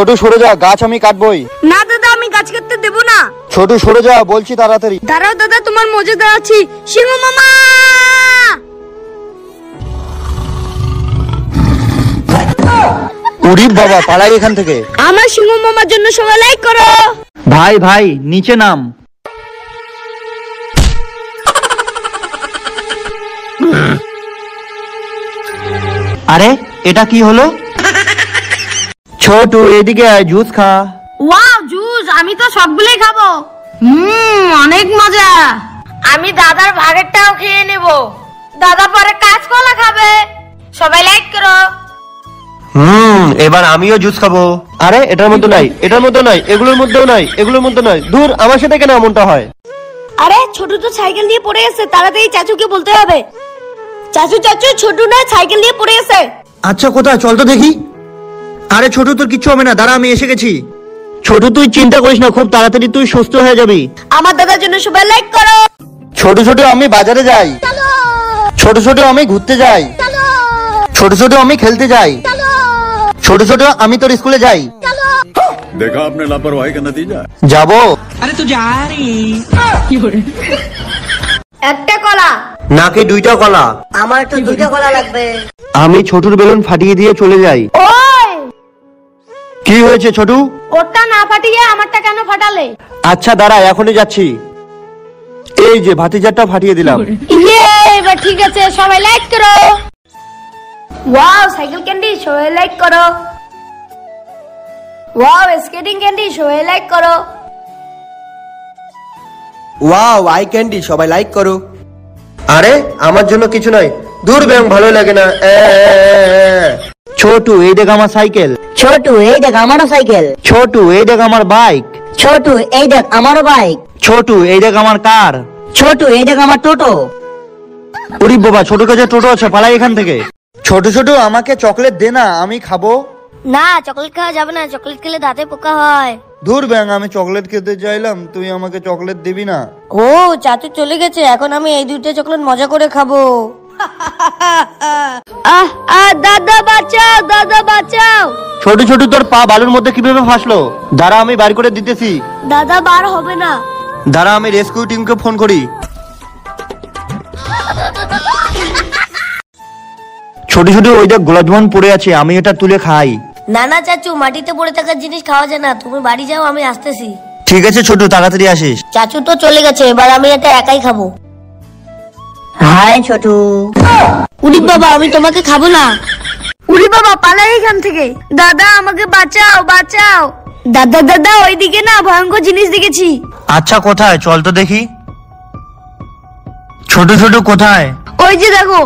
ছোটু সরে যা, গাছ আমি কাটবই। না দাদা, আমি গাছ কাটতে দেব না। ছোটু সরে যা বলছি তাড়াতাড়ি। দাঁড়াও দাদা, তোমার মজা আছি। সিংহ মামা, উরি বাবা, পালাই এখান থেকে। আমার সিংহ মামার জন্য সবাই লাইক করো। ভাই ভাই নিচে নাম। আরে এটা কি হলো? ছোটু এদিকে আয়, জুস খা। Wow, juice! আমি তো সবগুলোই খাবো। অনেক মজা। আমি দাদার ভাগেরটাও খেয়ে নেব। দাদা পরে কাঁচকলা খাবে। সবাই লাইক করো। এবার আমিও জুস খাবো। আরে এটার মধ্যে নাই, এটার মধ্যে নাই, এগুলোর মধ্যেও নাই, এগুলোর মধ্যে নাই। দূর, আমার সাথে কেন এমনটা হয়? আরে ছোটু তো সাইকেল নিয়ে পড়ে গেছে, তাড়াতাড়ি চাচুকে বলতে হবে। চাচু চাচু, ছোটু না সাইকেল নিয়ে পড়ে গেছে। আচ্ছা কোথায়, চল তো দেখি। আরে ছোটু, তোর কিচ্ছু হবে না, দাঁড়া আমি এসে গেছি। ছোটু তুই চিন্তা করিস না, খুব তাড়াতাড়ি তুই সুস্থ হয়ে যাবি। আমার দাদার জন্য সবাই লাইক করো। ছোট ছোট আমি বাজারে যাই, ছোট ছোট আমি ঘুরতে যাই, ছোট ছোট আমি খেলতে যাই, ছোট ছোট আমি তোর স্কুলে যাই। देखा आपने लापरवाही का नतीजा। যাবো। একটা কলা। নাকি দুইটা কলা? আমার তো দুটো কলা লাগবে। আমি ছোটুর বেলুন ফাটিয়ে দিয়ে চলে যাই। ওই, কি হয়েছে ছোটু? ওটা না ফাটিয়ে আমারটা কেন ফাটালে? আচ্ছা দাঁড়া, এখনই যাচ্ছি। এই যে ভাতিজারটা ফাটিয়ে দিলাম। এবার ঠিক আছে, সবাই লাইক করো। ওয়াও, সাইকেল ক্যান্ডি, সবাই লাইক করো। ওয়াও, স্কেটিং ক্যান্ডি, সবাই লাইক করো। ওয়াও, আই ক্যান্ডি, সবাই লাইক করো। আরে আমার জন্য কিছু নাই, দূর ব্যাং, ভালো লাগে না। ছোটু এই দেখ আমার সাইকেল। ছোটু এই দেখ আমারও সাইকেল। ছোটু এই দেখ আমার বাইক। ছোটু এই দেখ আমারও বাইক। ছোটু এই দেখ আমার কার। ছোটু এই দেখ আমার টোটো। ওরে বাবা, ছোট কাছে টোটো আছে, পালাই এখান থেকে। ছোট ছোট আমাকে চকলেট দে না, আমি খাবো। না, চকলেট খাওয়া যাবে না, চকলেট খেলে দাঁতে পোকা হয়। দূর ব্যাং, আমি চকলেট খেতে চাইলাম, তুই আমাকে চকলেট দিবি না? ও, চাচু চলে গেছে, এখন আমি এই দুইটা চকলেট মজা করে খাবো। দাদা বাঁচাও, দাদা বাঁচাও। ছোট ছোট তোর পা বালুর মধ্যে কিভাবে ফাঁসলো? দাঁড়া আমি বাইর করে দিতেছি। দাদা বার হবে না। দাঁড়া আমি রেস্কিউ টিমকে ফোন করি। ছোট ছোট ওই দেখ গোলাপ জামুন পড়ে আছে, আমি এটা তুলে খাই। না না চাচু, মাটিতে পড়ে থাকার জিনিস খাওয়া যায় না। তুমি বাড়ি যাও, আমি আসতেছি। ঠিক আছে ছোট, তাড়াতাড়ি আসিস। চাচু তো চলে গেছে, এবার আমি এটা একাই খাবো। হাই ছোটু। উরি বাবা, আমি তোমাকে খাবো না। উরি বাবা, পালাই এখান থেকে। দাদা আমাকে বাঁচাও, বাঁচাও। দাদা দাদা, ওইদিকে না ভয়ঙ্কর জিনিস দেখেছি। আচ্ছা কোথায়, চল তো দেখি। ছোট ছোট কোথায়? ওই যে দেখো।